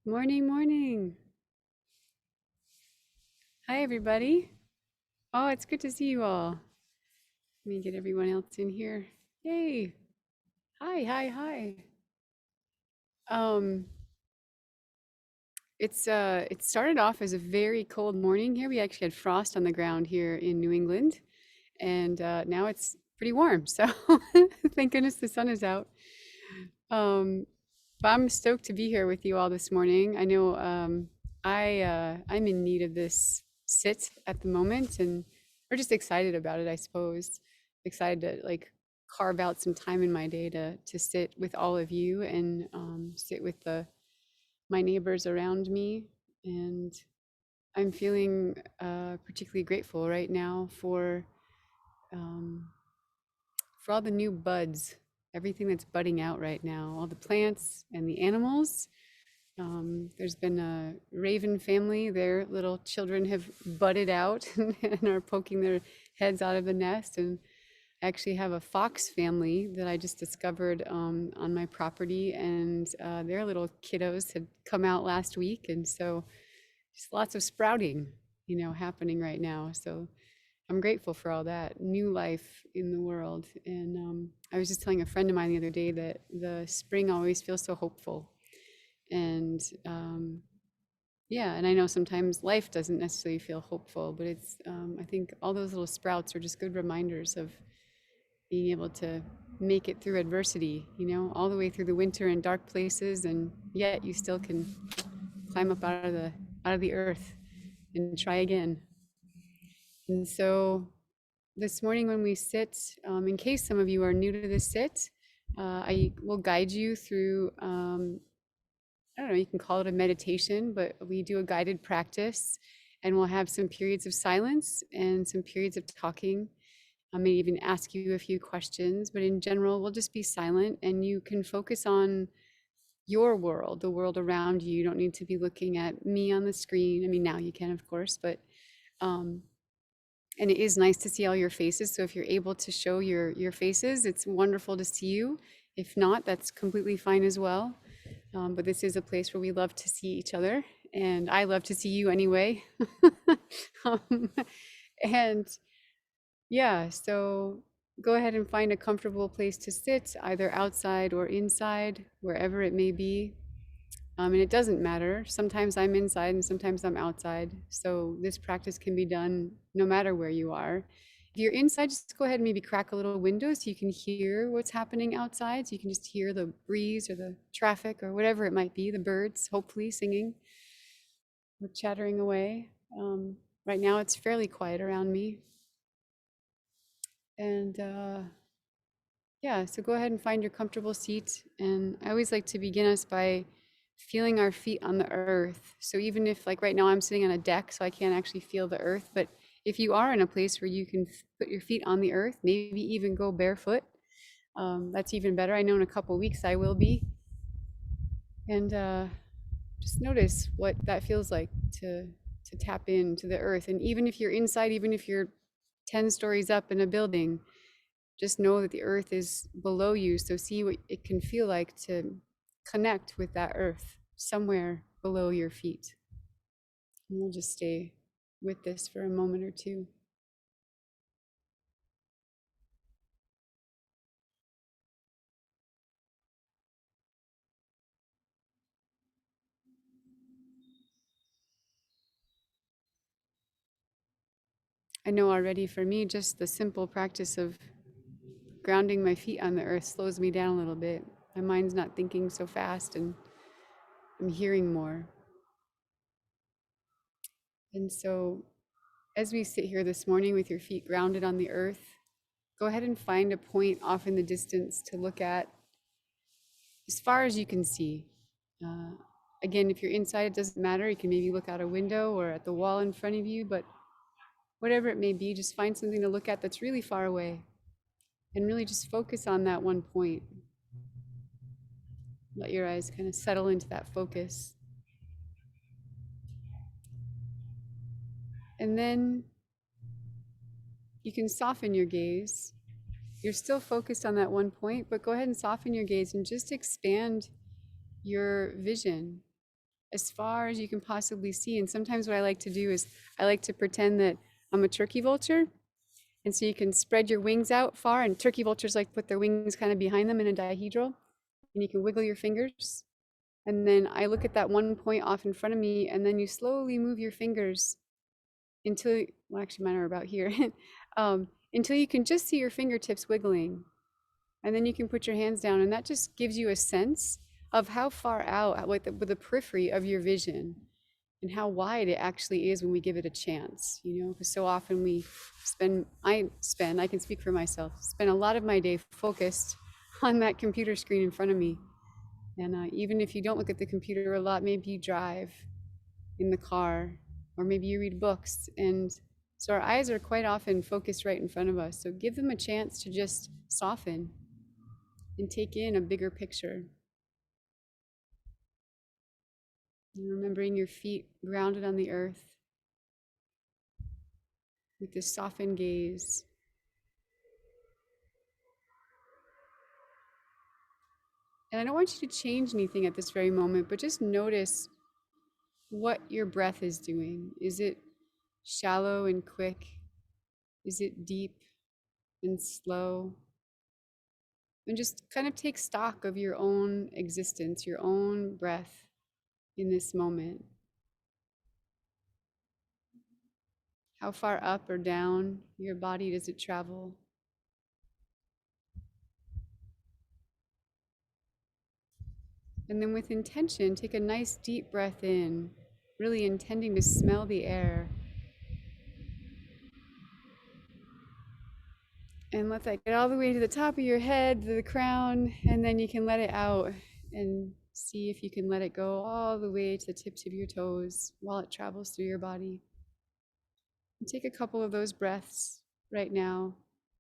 Morning, morning. Hi, everybody. Oh, it's good to see you all. Let me get everyone else in here. Yay. Hi, hi, hi. Um, it started off as a very cold morning here. We actually had frost on the ground here in New England, and now it's pretty warm. So thank goodness the sun is out. Um, but I'm stoked to be here with you all this morning. I know I'm in need of this sit at the moment, and we're just excited about it, I suppose. Excited to like carve out some time in my day to sit with all of you and sit with the my neighbors around me. And I'm feeling particularly grateful right now um, for all the new buds, everything that's budding out right now, all the plants and the animals. There's been a raven family, their little children have budded out and are poking their heads out of the nest. And I actually have a fox family that I just discovered on my property, and their little kiddos had come out last week. And so just lots of sprouting, happening right now. So I'm grateful for all that new life in the world. And I was just telling a friend of mine the other day that the spring always feels so hopeful. And yeah, and I know sometimes life doesn't necessarily feel hopeful, but I think all those little sprouts are just good reminders of being able to make it through adversity, all the way through the winter and dark places, and yet you still can climb up out of the earth and try again. And so this morning when we sit, in case some of you are new to this sit, I will guide you through, I don't know, you can call it a meditation, but we do a guided practice, and we'll have some periods of silence and some periods of talking. I may even ask you a few questions, but in general, we'll just be silent and you can focus on your world, the world around you. You don't need to be looking at me on the screen. I mean, now you can, of course, but um, and it is nice to see all your faces. So if you're able to show your faces, it's wonderful to see you. If not, that's completely fine as well. But this is a place where we love to see each other, and I love to see you anyway. um, and yeah, so go ahead and find a comfortable place to sit, either outside or inside, wherever it may be. And it doesn't matter. Sometimes I'm inside and sometimes I'm outside. So this practice can be done no matter where you are. If you're inside, just go ahead and maybe crack a little window so you can hear what's happening outside. So you can just hear the breeze or the traffic or whatever it might be, the birds hopefully singing or chattering away. Right now it's fairly quiet around me. And yeah, so go ahead and find your comfortable seat. And I always like to begin us by feeling our feet on the earth. So even if, like right now, I'm sitting on a deck, so I can't actually feel the earth, but if you are in a place where you can put your feet on the earth, maybe even go barefoot, that's even better. I know in a couple weeks I will be. And just notice what that feels like to tap into the earth. And even if you're inside, even if you're 10 stories up in a building, just know that the earth is below you. So see what it can feel like to connect with that earth somewhere below your feet. And we'll just stay with this for a moment or two. I know already for me, just the simple practice of grounding my feet on the earth slows me down a little bit. My mind's not thinking so fast and I'm hearing more. And so, as we sit here this morning with your feet grounded on the earth, go ahead and find a point off in the distance to look at as far as you can see. Uh, Again, if you're inside, it doesn't matter. You can maybe look out a window or at the wall in front of you, but whatever it may be, just find something to look at that's really far away and really just focus on that one point. Let your eyes kind of settle into that focus. And then You can soften your gaze. You're still focused on that one point, but go ahead and soften your gaze and just expand your vision as far as you can possibly see. And sometimes what I like to do is I like to pretend that I'm a turkey vulture. And so you can spread your wings out far, and turkey vultures like put their wings kind of behind them in a dihedral, and you can wiggle your fingers. And then I look at that one point off in front of me, and then you slowly move your fingers until, well, actually mine are about here, until you can just see your fingertips wiggling. And then you can put your hands down, and that just gives you a sense of how far out, with the periphery of your vision, and how wide it actually is when we give it a chance, you know, because so often I can speak for myself, spend a lot of my day focused on that computer screen in front of me. And even if you don't look at the computer a lot, maybe you drive in the car, or maybe you read books. And so our eyes are quite often focused right in front of us. So give them a chance to just soften and take in a bigger picture. And remembering your feet grounded on the earth with this softened gaze. And I don't want you to change anything at this very moment, but just notice what your breath is doing. Is it shallow and quick? Is it deep and slow? And just kind of take stock of your own existence, your own breath in this moment. How far up or down your body does it travel? And then with intention, take a nice deep breath in, really intending to smell the air. And let that get all the way to the top of your head, to the crown, and then you can let it out and see if you can let it go all the way to the tips of your toes while it travels through your body. And take a couple of those breaths right now,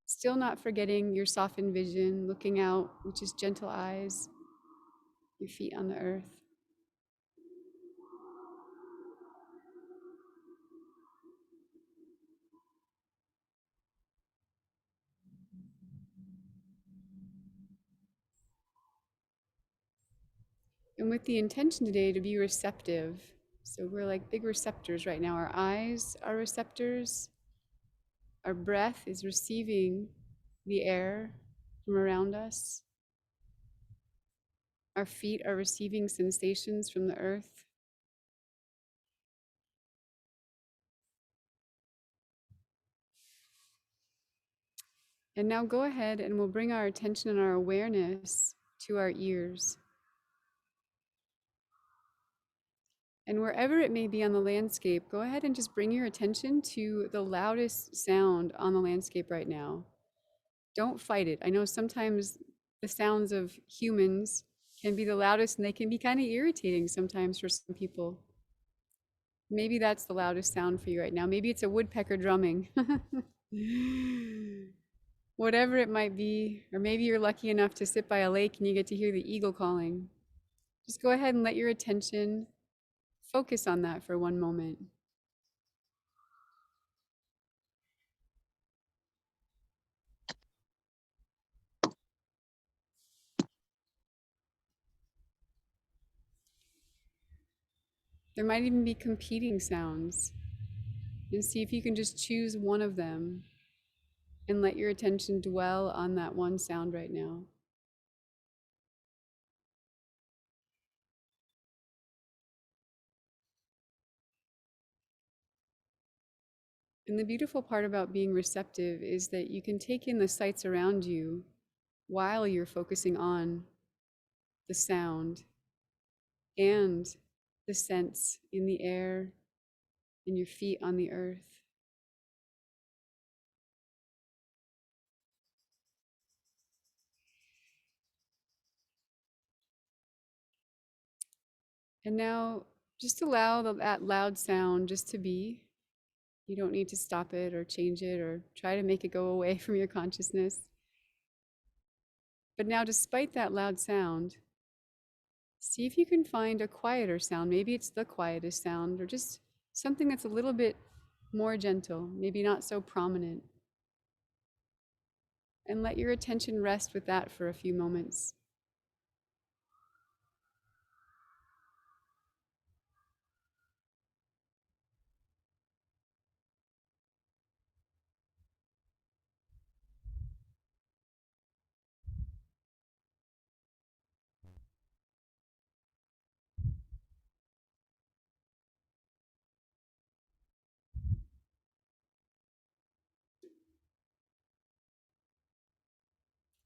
still not forgetting your softened vision, looking out with just gentle eyes, your feet on the earth. And with the intention today to be receptive. So we're like big receptors right now. Our eyes are receptors. Our breath is receiving the air from around us. Our feet are receiving sensations from the earth. And now go ahead and we'll bring our attention and our awareness to our ears. And wherever it may be on the landscape, go ahead and just bring your attention to the loudest sound on the landscape right now. Don't fight it. I know sometimes the sounds of humans can be the loudest, and they can be kind of irritating sometimes for some people. Maybe that's the loudest sound for you right now. Maybe it's a woodpecker drumming. Whatever it might be, or maybe you're lucky enough to sit by a lake and you get to hear the eagle calling. Just go ahead and let your attention focus on that for one moment. There might even be competing sounds. And see if you can just choose one of them and let your attention dwell on that one sound right now. And the beautiful part about being receptive is that you can take in the sights around you while you're focusing on the sound and the sense in the air and your feet on the earth. And now just allow that loud sound just to be. You don't need to stop it or change it or try to make it go away from your consciousness. But now, despite that loud sound, see if you can find a quieter sound. Maybe it's the quietest sound, or just something that's a little bit more gentle, maybe not so prominent. And let your attention rest with that for a few moments.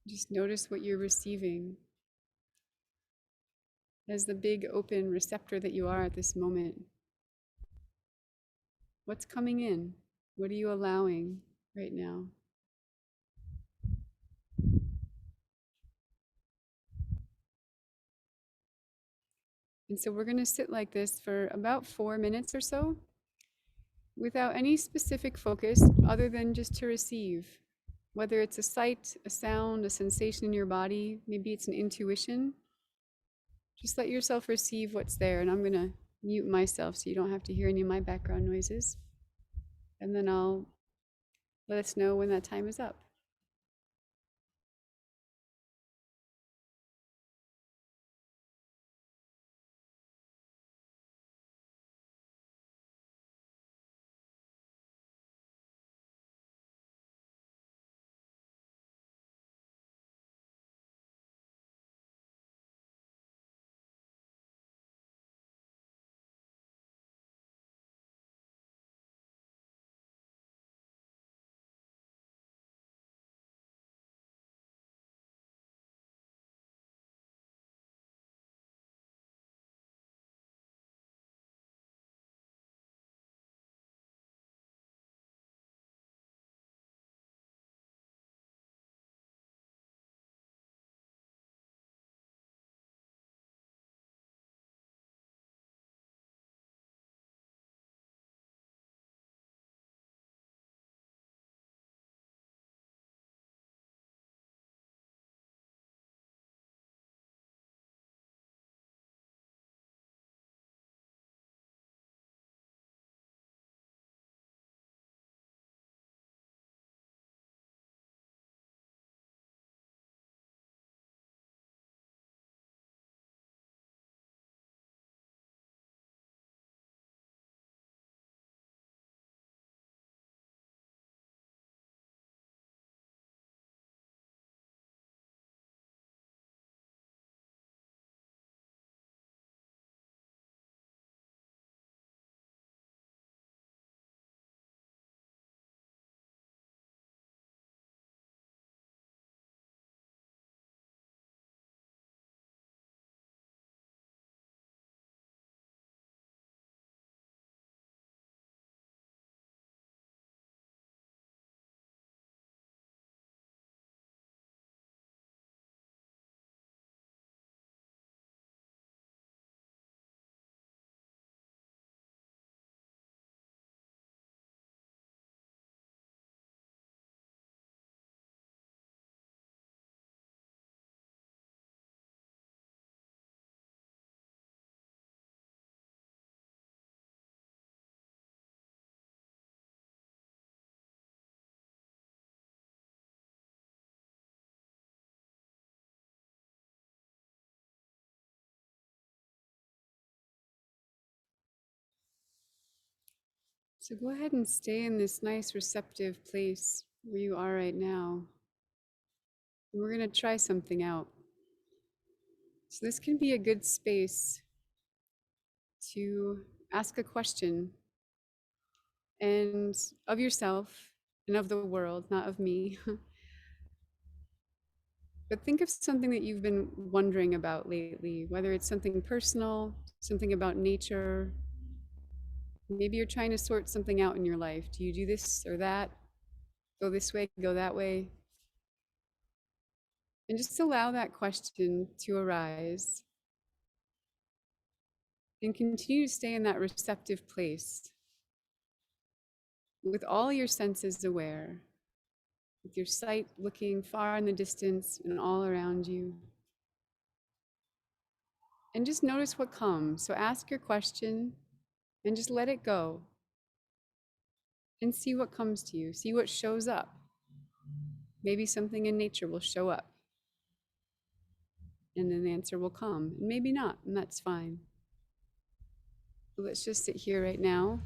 Just notice what you're receiving as the big open receptor that you are at this moment. What's coming in? What are you allowing right now? And so we're going to sit like this for about 4 minutes or so without any specific focus other than just to receive. Whether it's a sight, a sound, a sensation in your body, maybe it's an intuition. Just let yourself receive what's there. And I'm going to mute myself so you don't have to hear any of my background noises. And then I'll let us know when that time is up. So go ahead and stay in this nice receptive place where you are right now. And we're going to try something out. So this can be a good space to ask a question and of yourself and of the world, not of me. But think of something that you've been wondering about lately, whether it's something personal, something about nature. Maybe you're trying to sort something out in your life. Do you do this or that? Go this way, go that way? And just allow that question to arise and continue to stay in that receptive place with all your senses aware, with your sight looking far in the distance and all around you. And just notice what comes. So ask your question and just let it go and see what comes to you, see what shows up. Maybe something in nature will show up and then the answer will come. And maybe not, and that's fine. But let's just sit here right now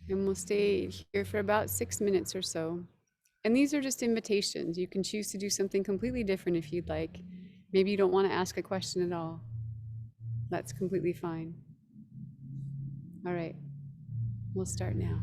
and we'll stay here for about 6 minutes or so. And these are just invitations. You can choose to do something completely different if you'd like. Maybe you don't want to ask a question at all. That's completely fine. All right, we'll start now.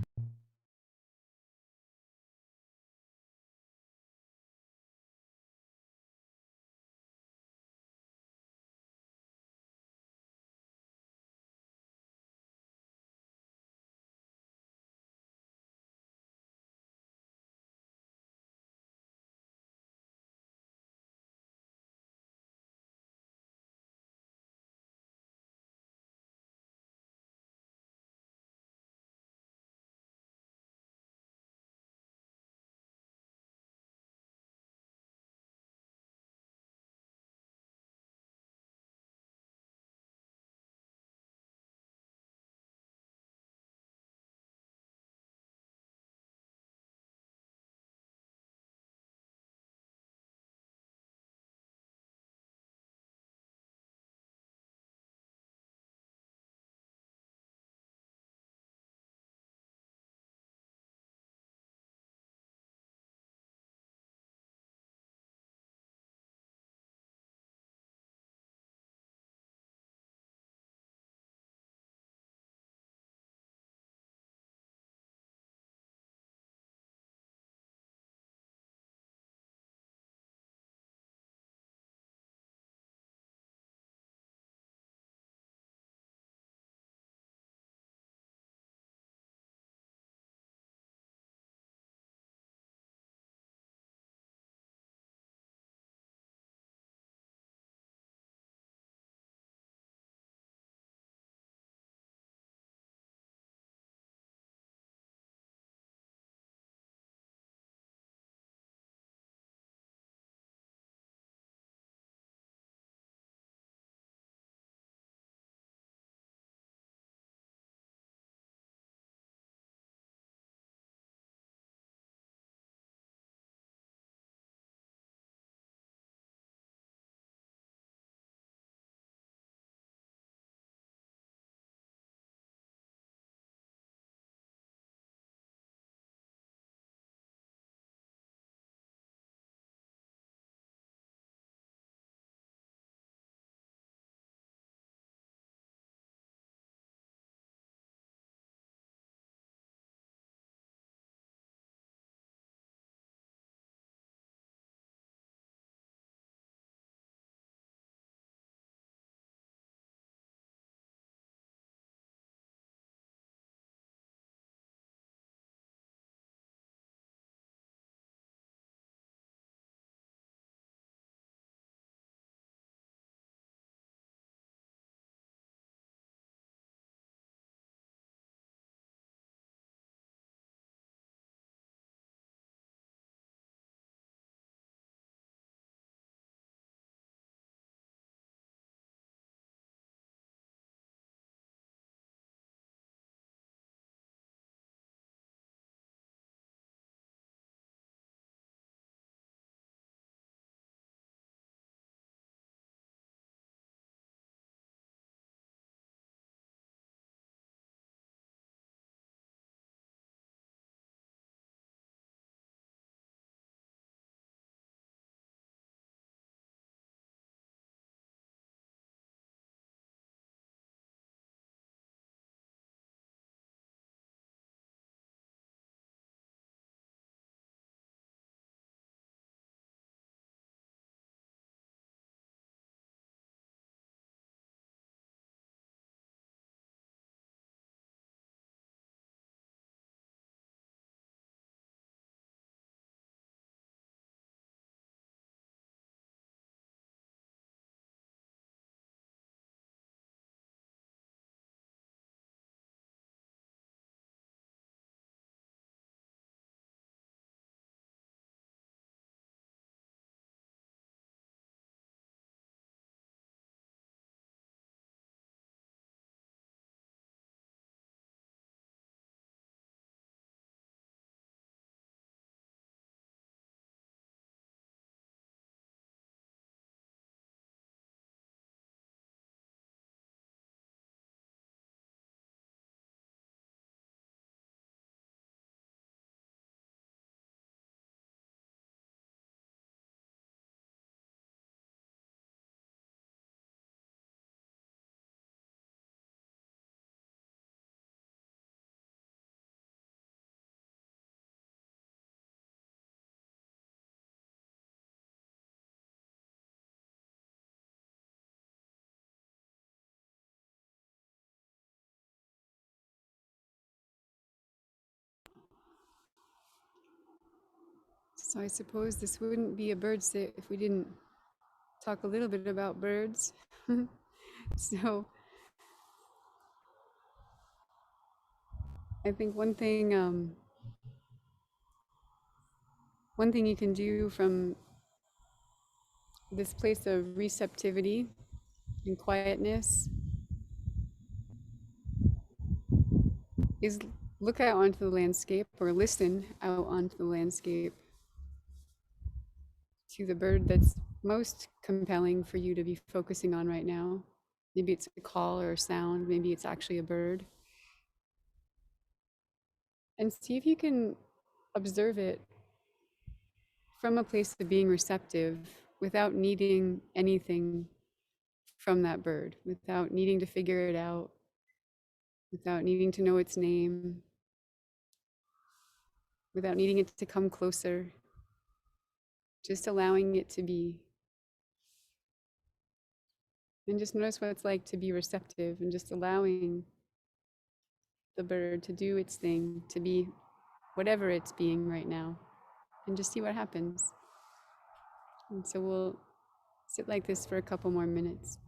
So I suppose this wouldn't be a bird sit if we didn't talk a little bit about birds. So I think one thing you can do from this place of receptivity and quietness is look out onto the landscape or listen out onto the landscape to the bird that's most compelling for you to be focusing on right now. Maybe it's a call or a sound, maybe it's actually a bird. And see if you can observe it from a place of being receptive without needing anything from that bird, without needing to figure it out, without needing to know its name, without needing it to come closer, just allowing it to be. And just notice what it's like to be receptive and just allowing the bird to do its thing, to be whatever it's being right now, and just see what happens. And so we'll sit like this for a couple more minutes.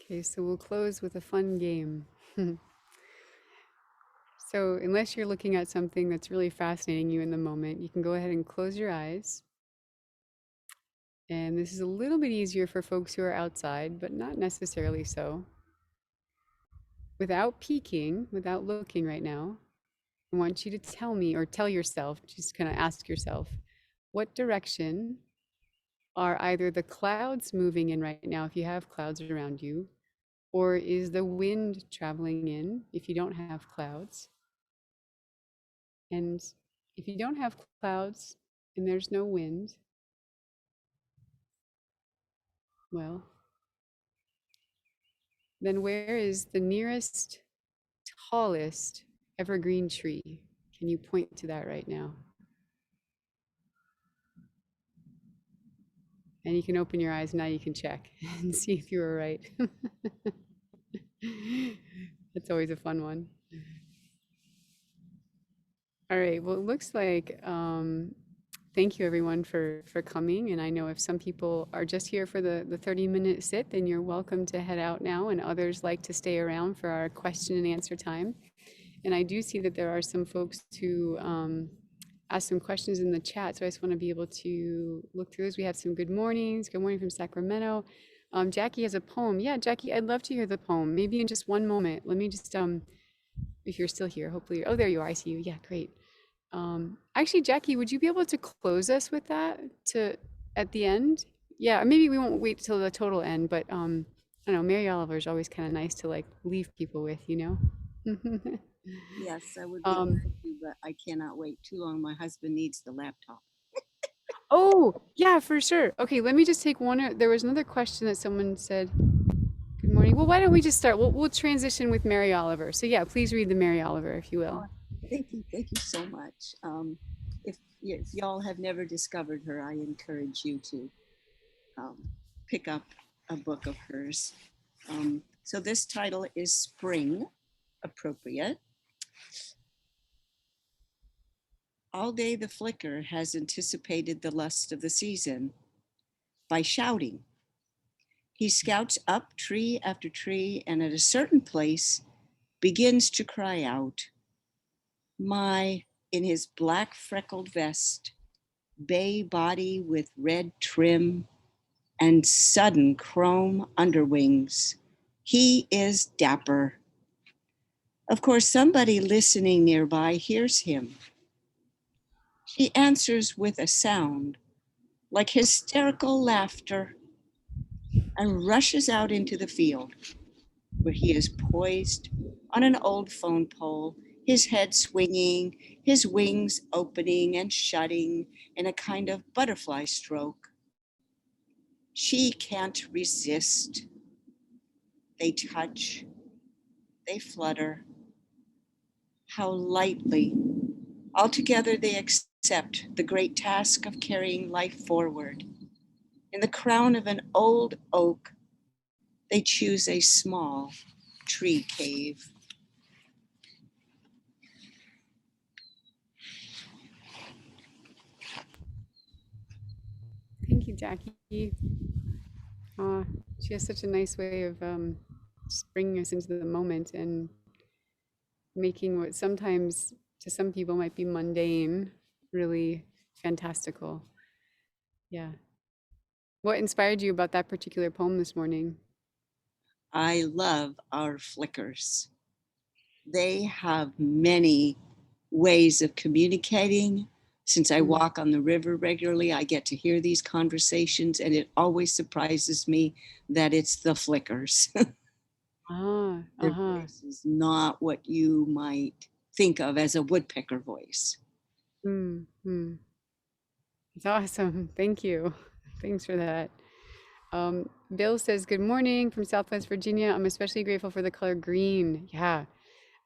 Okay, so we'll close with a fun game. So, unless you're looking at something that's really fascinating you in the moment, you can go ahead and close your eyes. And this is a little bit easier for folks who are outside, but not necessarily so. Without peeking, without looking right now, I want you to tell me or tell yourself, just kind of ask yourself, what direction are either the clouds moving in right now, if you have clouds around you, or is the wind traveling in if you don't have clouds? And if you don't have clouds and there's no wind, well, then where is the nearest, tallest evergreen tree? Can you point to that right now? And you can open your eyes, now you can check and see if you were right. That's always a fun one. All right, well, it looks like thank you everyone for coming. And I know if some people are just here for the 30-minute sit, then you're welcome to head out now, and others like to stay around for our question and answer time. And I do see that there are some folks who asked some questions in the chat, so I just want to be able to look through those. We have some good mornings. Good morning from Sacramento. Jackie has a poem. Yeah, Jackie, I'd love to hear the poem. Maybe in just one moment. Let me just if you're still here, hopefully. Oh, there you are. I see you. Yeah, great. Actually, Jackie, would you be able to close us with that to at the end? Yeah, or maybe we won't wait till the total end, but I don't know, Mary Oliver is always kind of nice to like leave people with, you know? Yes, I would be Um, glad to, but I cannot wait too long. My husband needs the laptop. oh, yeah, for sure. Okay, let me just take one. There was another question that someone said. Good morning. Well, why don't we just start? We'll transition with Mary Oliver. So yeah, please read the Mary Oliver if you Oh, will. thank you so much. If y'all have never discovered her, I encourage you to um, pick up a book of hers. So this title is Spring, appropriate. All day the flicker has anticipated the lust of the season by shouting. He scouts up tree after tree and at a certain place begins to cry out, my, in his black freckled vest, bay body with red trim, and sudden chrome underwings. He is dapper. Of course, somebody listening nearby hears him. She answers with a sound like hysterical laughter and rushes out into the field, where he is poised on an old phone pole, his head swinging, his wings opening and shutting in a kind of butterfly stroke. She can't resist. They touch, they flutter. How lightly. Altogether, they accept the great task of carrying life forward. In the crown of an old oak, they choose a small tree cave. Thank you, Jackie. She has such a nice way of just bringing us into the moment and making what sometimes to some people might be mundane really fantastical. Yeah. What inspired you about that particular poem this morning? I love our flickers. They have many ways of communicating. Since I Mm. walk on the river regularly, I get to hear these conversations, and it always surprises me that it's the flickers. Ah, Their uh-huh. voice is not what you might think of as a woodpecker voice. Mm-hmm. It's awesome. Thank you. Thanks for that. Bill says, good morning from Southwest Virginia. I'm especially grateful for the color green. Yeah.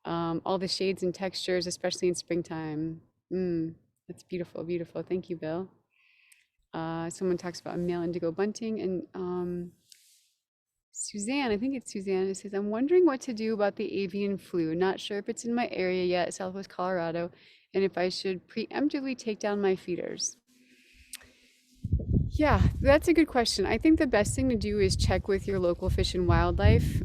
All the shades and textures, especially in springtime. That's beautiful, beautiful. Thank you, Bill. Someone talks about male indigo bunting, and Suzanne, I think it's Suzanne, it says, I'm wondering what to do about the avian flu. Not sure if it's in my area yet, Southwest Colorado, and if I should preemptively take down my feeders. Yeah, that's a good question. I think the best thing to do is check with your local fish and wildlife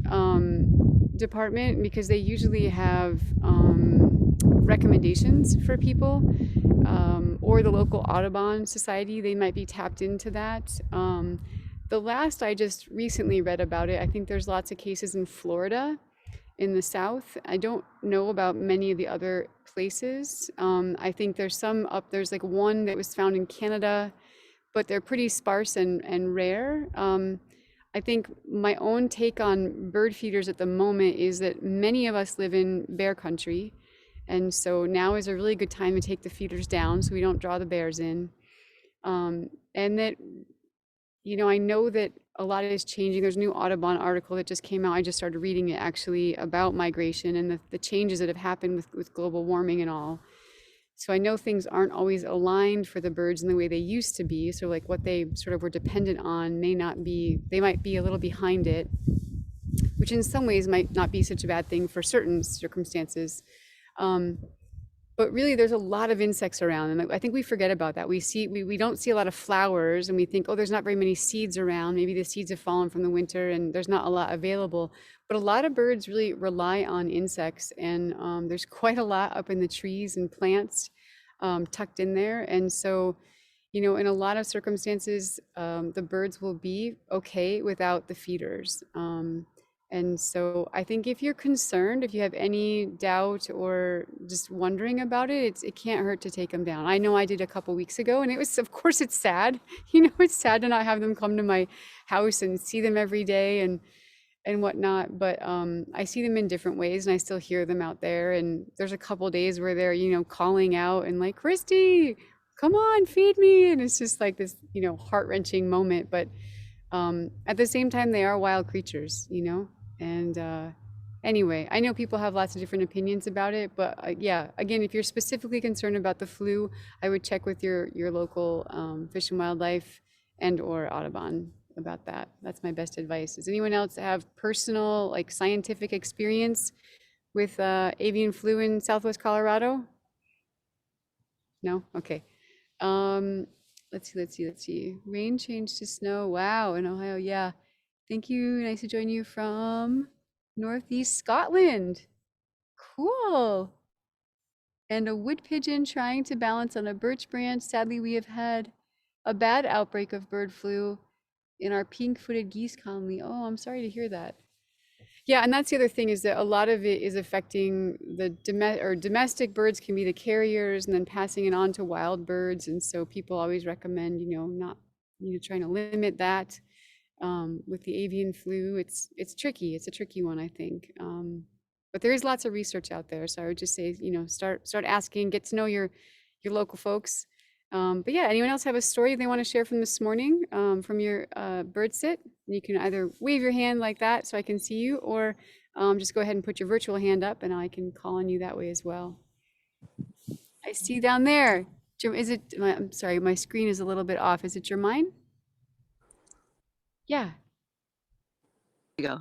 department, because they usually have recommendations for people, or the local Audubon Society. They might be tapped into that. The last I just recently read about it, I think there's lots of cases in Florida in the South. I don't know about many of the other places. I think there's some up, there's like one that was found in Canada, but they're pretty sparse and rare. I think my own take on bird feeders at the moment is that many of us live in bear country. And so now is a really good time to take the feeders down so we don't draw the bears in. And that, I know that a lot is changing. There's a new Audubon article that just came out. I just started reading it actually about migration and the changes that have happened with global warming and all. So I know things aren't always aligned for the birds in the way they used to be. So like what they sort of were dependent on may not be, they might be a little behind it, which in some ways might not be such a bad thing for certain circumstances. Um, but really there's a lot of insects around, and I think we forget about that. We don't see a lot of flowers, and we think, oh, there's not very many seeds around, maybe the seeds have fallen from the winter and there's not a lot available. But a lot of birds really rely on insects, and there's quite a lot up in the trees and plants, tucked in there. And so, in a lot of circumstances, the birds will be okay without the feeders. And so I think if you're concerned, if you have any doubt or just wondering about it, it can't hurt to take them down. I know I did a couple weeks ago, and it was, of course, it's sad. It's sad to not have them come to my house and see them every day and whatnot. But I see them in different ways, and I still hear them out there. And there's a couple days where they're, calling out and like, Kristi, come on, feed me. And it's just like this, heart-wrenching moment. But at the same time, they are wild creatures, And anyway, I know people have lots of different opinions about it, but yeah, again, if you're specifically concerned about the flu, I would check with your local Fish and Wildlife and or Audubon about that. That's my best advice. Does anyone else have personal, like scientific experience with avian flu in Southwest Colorado? No? Okay. Let's see. Rain changed to snow. Wow, in Ohio. Yeah. Thank you. Nice to join you from Northeast Scotland. Cool. And a wood pigeon trying to balance on a birch branch. Sadly, we have had a bad outbreak of bird flu in our pink-footed geese colony. Oh, I'm sorry to hear that. Yeah, and that's the other thing, is that a lot of it is affecting the domestic birds can be the carriers and then passing it on to wild birds. And so people always recommend, not, trying to limit that. With the avian flu, it's tricky. It's a tricky one, I think. But there is lots of research out there. So I would just say, start asking, get to know your local folks. But yeah, anyone else have a story they want to share from this morning, from your bird sit? You can either wave your hand like that so I can see you, or just go ahead and put your virtual hand up and I can call on you that way as well. I see down there. I'm sorry, my screen is a little bit off. Is it Jermaine? Yeah. There you go.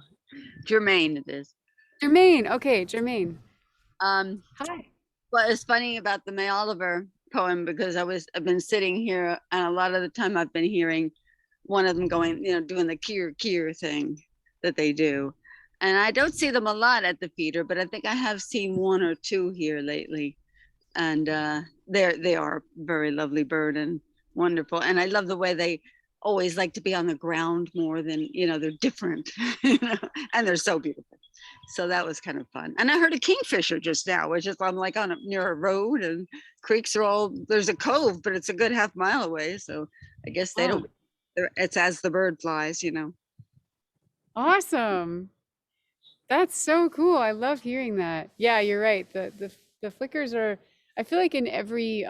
Germaine it is. Jermaine. Okay, Jermaine. Hi. Well, it's funny about the May Oliver poem, because I've been sitting here, and a lot of the time I've been hearing one of them going, doing the kier thing that they do. And I don't see them a lot at the feeder, but I think I have seen one or two here lately. And they are a very lovely bird and wonderful. And I love the way they always like to be on the ground more than, they're different, and they're so beautiful. So that was kind of fun. And I heard a kingfisher just now, which is, I'm like near a road, and creeks are there's a cove, but it's a good half mile away. So I guess they don't, it's as the bird flies, Awesome. That's so cool. I love hearing that. Yeah, you're right. The flickers are, I feel like in every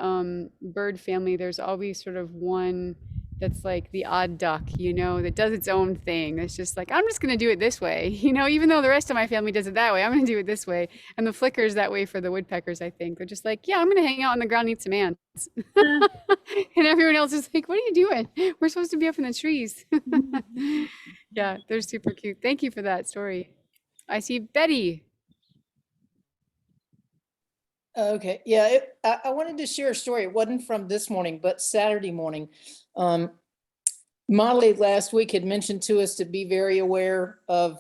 bird family, there's always sort of one that's like the odd duck, that does its own thing. It's just like, I'm just going to do it this way, even though the rest of my family does it that way, I'm going to do it this way. And the flicker's that way for the woodpeckers, I think. They're just like, yeah, I'm going to hang out on the ground and eat some ants. And everyone else is like, what are you doing? We're supposed to be up in the trees. Yeah, they're super cute. Thank you for that story. I see Betty. Okay, yeah, I wanted to share a story. It wasn't from this morning, but Saturday morning. Molly last week had mentioned to us to be very aware of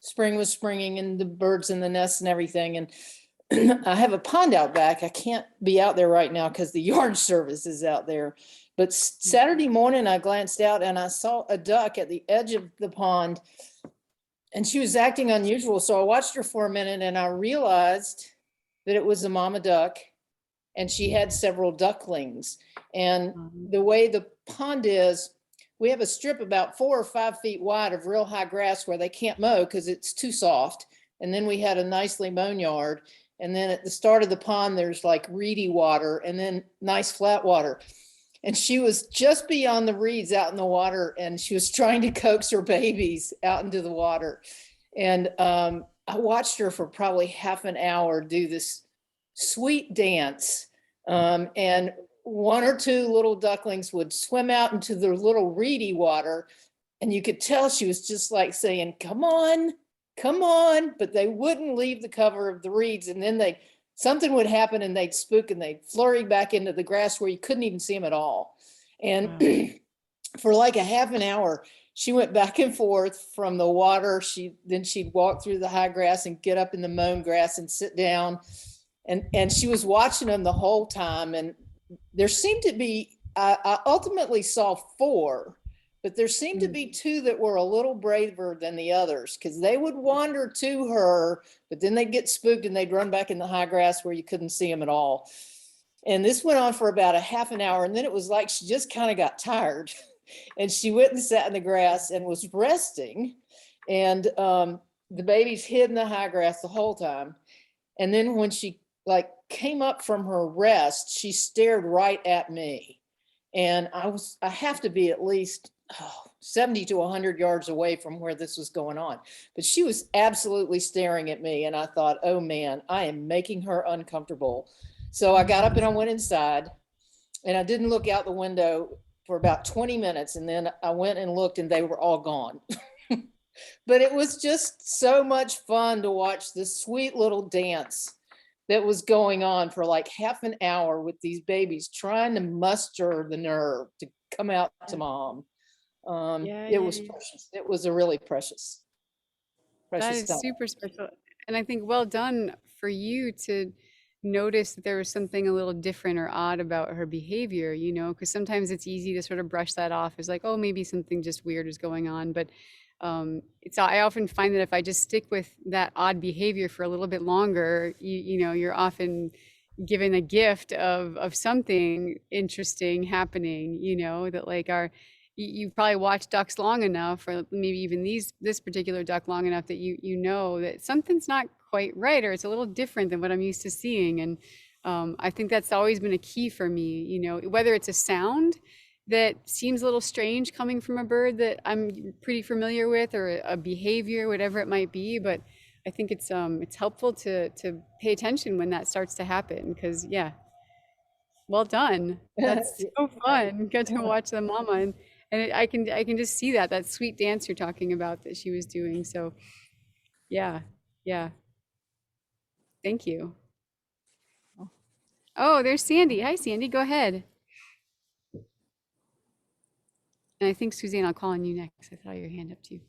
spring was springing and the birds in the nests and everything. And I have a pond out back. I can't be out there right now because the yard service is out there. But Saturday morning, I glanced out and I saw a duck at the edge of the pond, and she was acting unusual. So I watched her for a minute, and I realized that it was a mama duck, and she had several ducklings. And the way the pond is, we have a strip about 4 or 5 feet wide of real high grass where they can't mow because it's too soft. And then we had a nicely mown yard. And then at the start of the pond, there's like reedy water and then nice flat water. And she was just beyond the reeds out in the water, and she was trying to coax her babies out into the water. And I watched her for probably half an hour do this sweet dance. And one or two little ducklings would swim out into the little reedy water. And you could tell she was just like saying, come on, come on. But they wouldn't leave the cover of the reeds. And then something would happen and they'd spook and they'd flurry back into the grass where you couldn't even see them at all. And Wow. for like a half an hour, she went back and forth from the water. Then she'd walk through the high grass and get up in the mown grass and sit down. And she was watching them the whole time. And there seemed to be, I ultimately saw 4, but there seemed to be 2 that were a little braver than the others, because they would wander to her, but then they'd get spooked and they'd run back in the high grass where you couldn't see them at all. And this went on for about a half an hour. And then it was like she just kind of got tired. And she went and sat in the grass and was resting. And the babies hid in the high grass the whole time. And then when she came up from her rest, she stared right at me. And I have to be at least 70 to 100 yards away from where this was going on. But she was absolutely staring at me. And I thought, oh man, I am making her uncomfortable. So I got up and I went inside, and I didn't look out the window for about 20 minutes. And then I went and looked and they were all gone. But it was just so much fun to watch this sweet little dance that was going on for like half an hour with these babies trying to muster the nerve to come out to mom. It was precious. It was a really precious That is time. super special. And I think well done for you to notice that there was something a little different or odd about her behavior, because sometimes it's easy to sort of brush that off as like, oh, maybe something just weird is going on. But I often find that if I just stick with that odd behavior for a little bit longer, you're often given a gift of something interesting happening, that like you probably watched ducks long enough, or maybe even this particular duck long enough that you know that something's not quite right, or it's a little different than what I'm used to seeing. And I think that's always been a key for me, whether it's a sound that seems a little strange coming from a bird that I'm pretty familiar with, or a behavior, whatever it might be. But I think it's helpful to pay attention when that starts to happen, because well done. That's so fun. Get to watch the mama, and I can just see that sweet dance you're talking about that she was doing. So yeah. Thank you. Oh, there's Sandy. Hi, Sandy. Go ahead. And I think Suzanne, I'll call on you next. I saw your hand up too.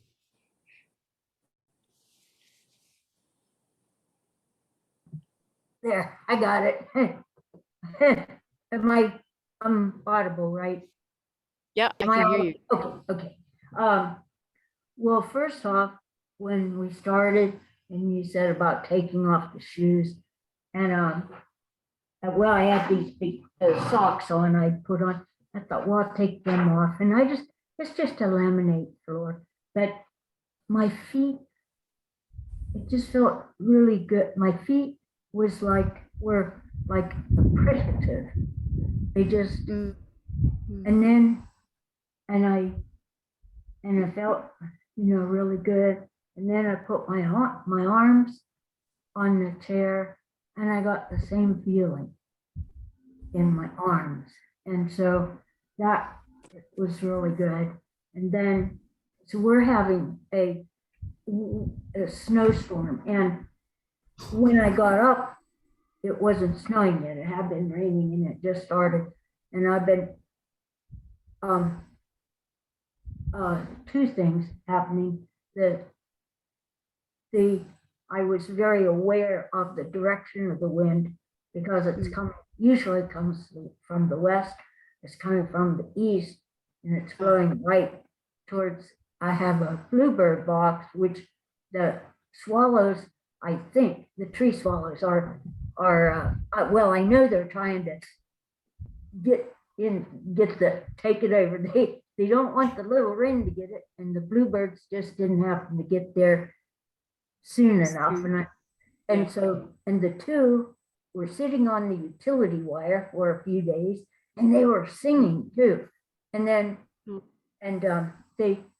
There, I got it. I'm audible, right? Yeah, I can hear you. Okay. Well, first off, when we started and you said about taking off the shoes, and well, I had these big socks on I put on. I thought, well, I'll take them off. And it's just a laminate floor. But my feet, it just felt really good. My feet were like appreciative. They just, and then, and I felt, really good. And then I put my arms on the chair, and I got the same feeling in my arms. And so that was really good. And then, so we're having a snowstorm. And when I got up, it wasn't snowing yet. It had been raining and it just started. And I've been, two things happening. I was very aware of the direction of the wind, because it's usually comes from the west. It's coming from the east, and it's blowing right towards. I have a bluebird box, which the swallows, I think the tree swallows are well, I know they're trying to take it over. They don't want the little wren to get it, and the bluebirds just didn't happen to get there soon enough. And the two were sitting on the utility wire for a few days, and they were singing too. And then and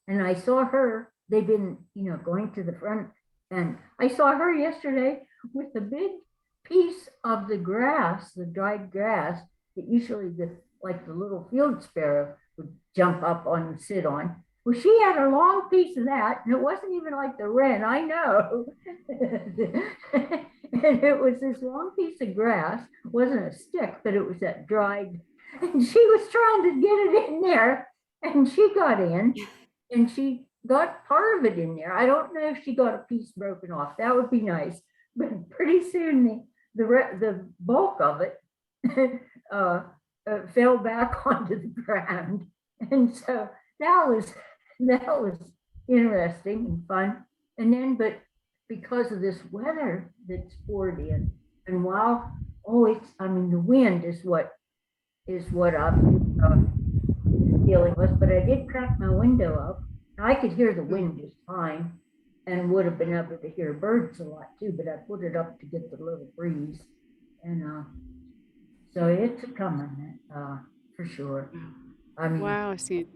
I saw her. They've been going to the front, and I saw her yesterday with a big piece of the grass, the dried grass, that usually the little field sparrow would jump up on and sit on. Well, she had a long piece of that, and it wasn't even like the wren, I know. And it was this long piece of grass, it wasn't a stick, but it was that dried, and she was trying to get it in there, and she got in, and she got part of it in there. I don't know if she got a piece broken off. That would be nice. But pretty soon the bulk of it fell back onto the ground, and so that was interesting and fun. And then, but because of this weather that's poured in, and while I mean, the wind is what I'm dealing with. But I did crack my window up. I could hear the wind just fine, and would have been able to hear birds a lot too. But I put it up to get the little breeze, and so it's a coming for sure. I mean, Wow, Sandy.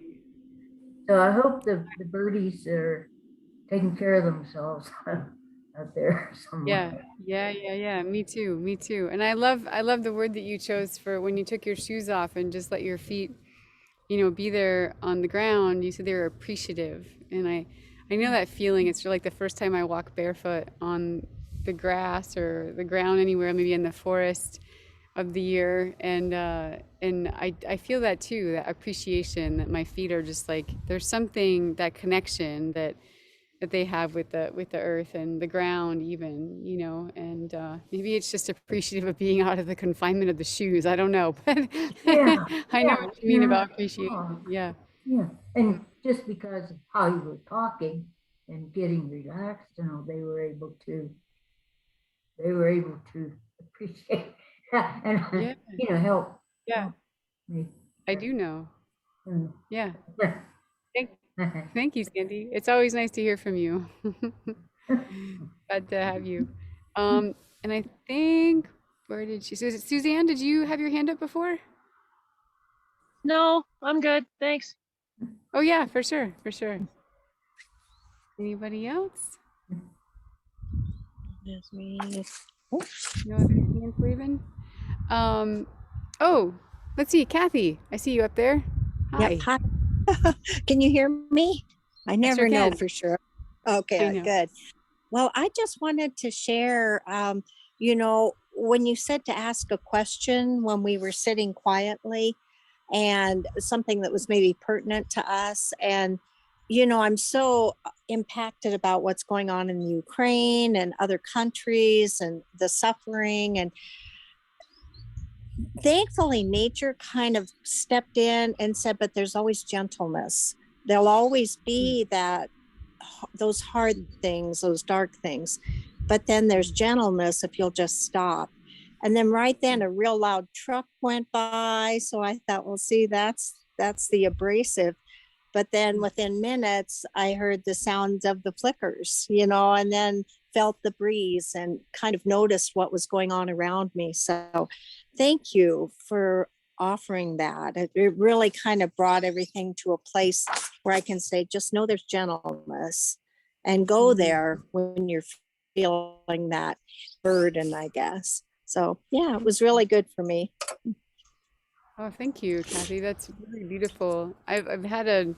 so I hope the birdies are taking care of themselves out there somewhere. Yeah. Me too. Me too. And I love the word that you chose for when you took your shoes off and just let your feet, be there on the ground. You said they were appreciative. And I know that feeling. It's like the first time I walk barefoot on the grass or the ground anywhere, maybe in the forest of the year. And I feel that too, that appreciation that my feet are just like, there's something, that connection that they have with the earth and the ground even, and maybe it's just appreciative of being out of the confinement of the shoes. I don't know, but Yeah, I know yeah, what you mean you're about not appreciation. wrong. Yeah. Yeah, and just because of how you were talking and getting relaxed, they were able to appreciate that and Yeah. help Yeah. me. I do know. Mm. Yeah. Thank, thank you, Sandy. It's always nice to hear from you. Glad to have you. And I think, where did she, Suzanne, did you have your hand up before? No, I'm good. Thanks. Oh yeah, for sure. Anybody else? That's me. No other hands waving? Um, oh, let's see, Kathy, I see you up there. Yep. Hi. Hi. Can you hear me? I sure never know can. for sure. I Okay, know. good. Well, I just wanted to share, when you said to ask a question when we were sitting quietly and something that was maybe pertinent to us. And, I'm so impacted about what's going on in Ukraine and other countries and the suffering. And thankfully, nature kind of stepped in and said, but there's always gentleness. There'll always be those hard things, those dark things, but then there's gentleness if you'll just stop. And then right then a real loud truck went by. So I thought, well, see, that's the abrasive. But then within minutes, I heard the sounds of the flickers, and then felt the breeze and kind of noticed what was going on around me. So thank you for offering that. It really kind of brought everything to a place where I can say, just know there's gentleness and go there when you're feeling that burden, I guess. So yeah, it was really good for me. Oh, thank you, Kathy. That's really beautiful. I've had a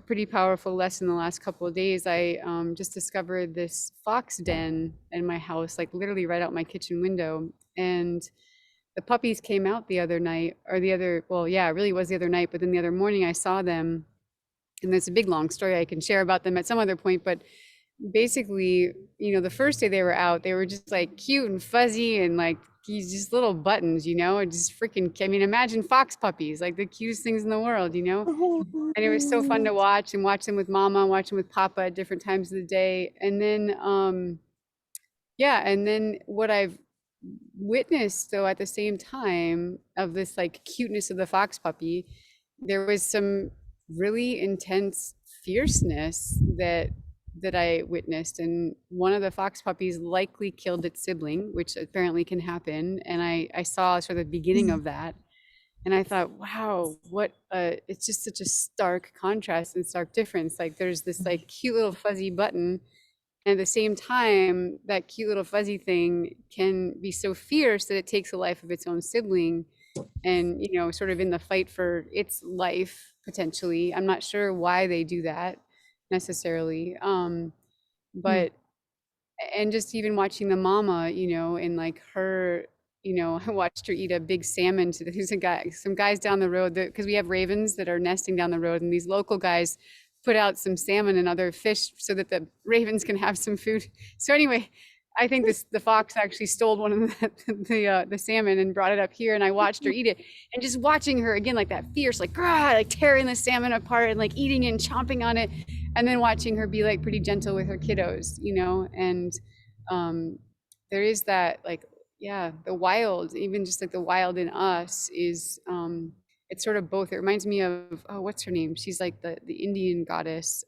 pretty powerful lesson the last couple of days. I just discovered this fox den in my house, like literally right out my kitchen window. And the puppies came out the other night, well, yeah, it really was the other night, but then the other morning I saw them. And there's a big long story I can share about them at some other point, but basically, the first day they were out, they were just like cute and fuzzy and like these just little buttons, and just freaking, I mean, imagine fox puppies, like the cutest things in the world, and it was so fun to watch them with mama, watch them with papa at different times of the day. And then, and then what I've witnessed though at the same time of this like cuteness of the fox puppy, there was some really intense fierceness that I witnessed. And one of the fox puppies likely killed its sibling, which apparently can happen. And I saw sort of the beginning of that. And I thought, wow, it's just such a stark contrast and stark difference. Like there's this like cute little fuzzy button, And at the same time, that cute little fuzzy thing can be so fierce that it takes the life of its own sibling, and sort of in the fight for its life potentially. I'm not sure why they do that necessarily, but and just even watching the mama, and like her, I watched her eat a big salmon. There's some guys down the road, because we have ravens that are nesting down the road, and these local guys put out some salmon and other fish so that the ravens can have some food. So anyway, I think the fox actually stole one of the salmon and brought it up here, and I watched her eat it. And just watching her again, like that fierce, like like tearing the salmon apart and like eating it and chomping on it, and then watching her be like pretty gentle with her kiddos, and there is that, like, yeah, the wild, even just like the wild in us is it's sort of both. It reminds me of, oh, what's her name? She's like the Indian goddess.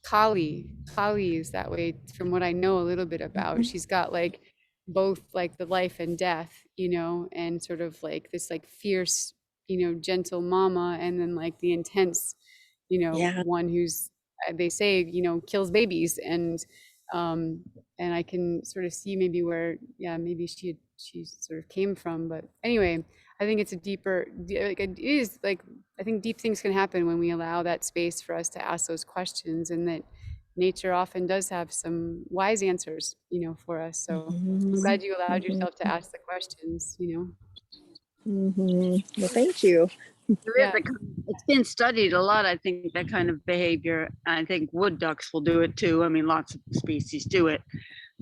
Kali. Kali is that way from what I know a little bit about. She's got like both like the life and death, and sort of like this like fierce, gentle mama, and then like the intense, Yeah. one who's, they say, kills babies. And I can sort of see maybe where, yeah, maybe she sort of came from. But anyway, I think it's a deeper, like it is like, I think deep things can happen when we allow that space for us to ask those questions, and that nature often does have some wise answers, for us. So I'm glad you allowed yourself to ask the questions, Well, thank you. There is it's been studied a lot, I think, that kind of behavior. I think wood ducks will do it too. I mean, lots of species do it,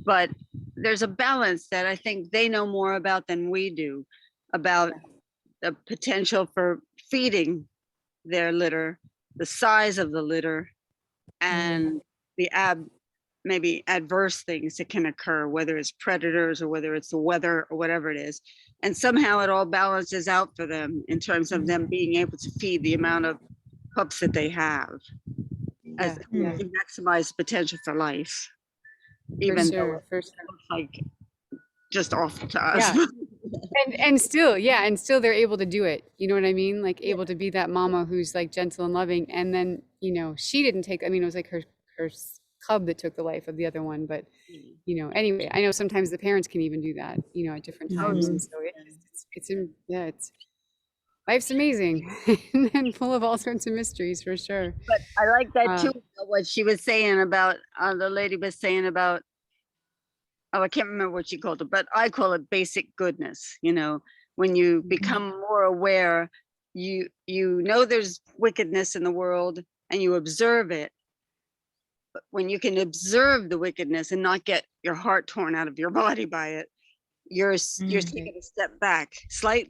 but there's a balance that I think they know more about than we do, about the potential for feeding their litter, the size of the litter, and the maybe adverse things that can occur, whether it's predators or whether it's the weather or whatever it is. And somehow it all balances out for them in terms of them being able to feed the amount of pups that they have, as yeah, to maximize potential for life, for even though sure, it for sure. looks like just awful to us. Yeah. And still, yeah, and still they're able to do it. You know what I mean? Like able to be that mama who's like gentle and loving. And then, she didn't take, I mean, it was like her cub that took the life of the other one. But, anyway, I know sometimes the parents can even do that, at different times. And so it's life's amazing and full of all sorts of mysteries, for sure. But I like that too, what she was saying about, the lady was saying about, oh, I can't remember what she called it, but I call it basic goodness. When you become more aware, you know there's wickedness in the world and you observe it. But when you can observe the wickedness and not get your heart torn out of your body by it, you're taking a step back,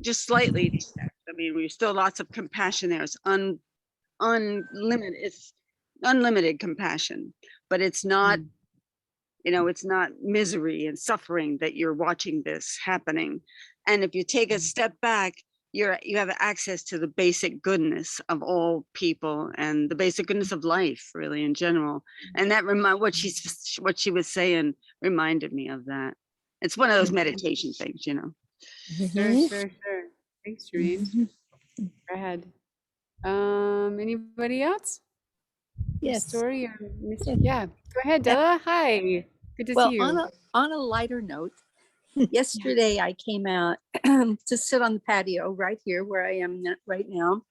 just slightly. I mean, there's still lots of compassion there. It's unlimited. It's unlimited compassion, but it's not. It's not misery and suffering that you're watching this happening. And if you take a step back, you have access to the basic goodness of all people and the basic goodness of life, really, in general. And that what she was saying reminded me of that. It's one of those meditation things, Sure. Thanks, Jareen. Go ahead. Anybody else? Yes. Story or yeah. Go ahead, Della. Hi. Good to see you. On a lighter note, yesterday I came out to sit on the patio right here where I am right now.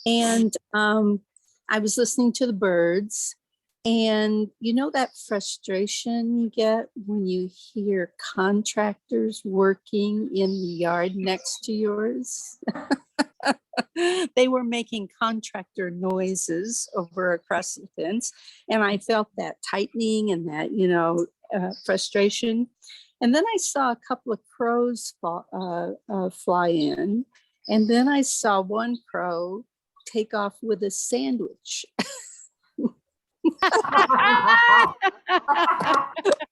And I was listening to the birds. And that frustration you get when you hear contractors working in the yard next to yours? They were making contractor noises over across the fence. And I felt that tightening and that, frustration. And then I saw a couple of crows fly in. And then I saw one crow take off with a sandwich.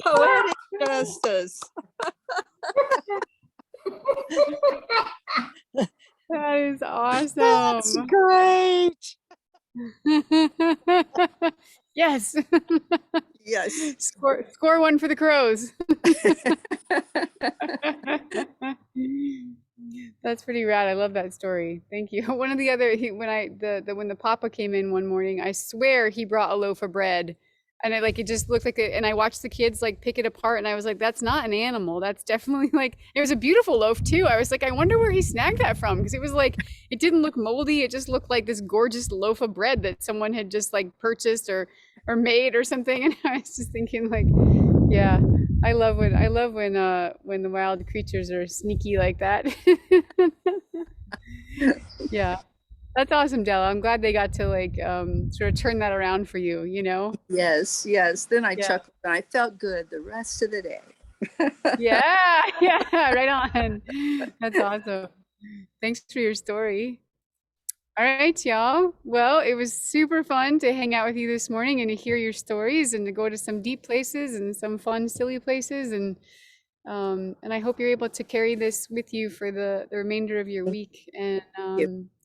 Poetic justice. That is awesome. That's great. Yes. Yes. Score one for the crows. That's pretty rad. I love that story. Thank you. One of the other when the papa came in one morning, I swear he brought a loaf of bread And it just looked like and I watched the kids like pick it apart and I was like, that's not an animal. That's definitely like, it was a beautiful loaf too. I was like, I wonder where he snagged that from. Because it was like, it didn't look moldy. It just looked like this gorgeous loaf of bread that someone had just like purchased or made or something. And I was just thinking like, yeah, I love when the wild creatures are sneaky like that. Yeah. That's awesome, Della. I'm glad they got to like sort of turn that around for you, you know? Yes, yes. Then I Yeah. chuckled and I felt good the rest of the day. Yeah, yeah, right on. That's awesome. Thanks for your story. All right, y'all. Well, it was super fun to hang out with you this morning and to hear your stories and to go to some deep places and some fun, silly places. And I hope you're able to carry this with you for the remainder of your week. And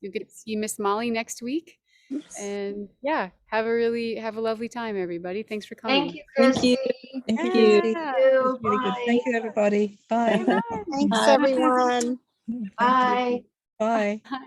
you'll get to see Miss Molly next week. Yes. And yeah, have a lovely time, everybody. Thanks for coming. Thank you, Thank you. Kristi. Thank you, Yeah. Kristi. Thank That you. was really good. Bye. Thank you, everybody. Bye. Thanks, Bye. everyone. Thank you. Bye. Bye. Bye.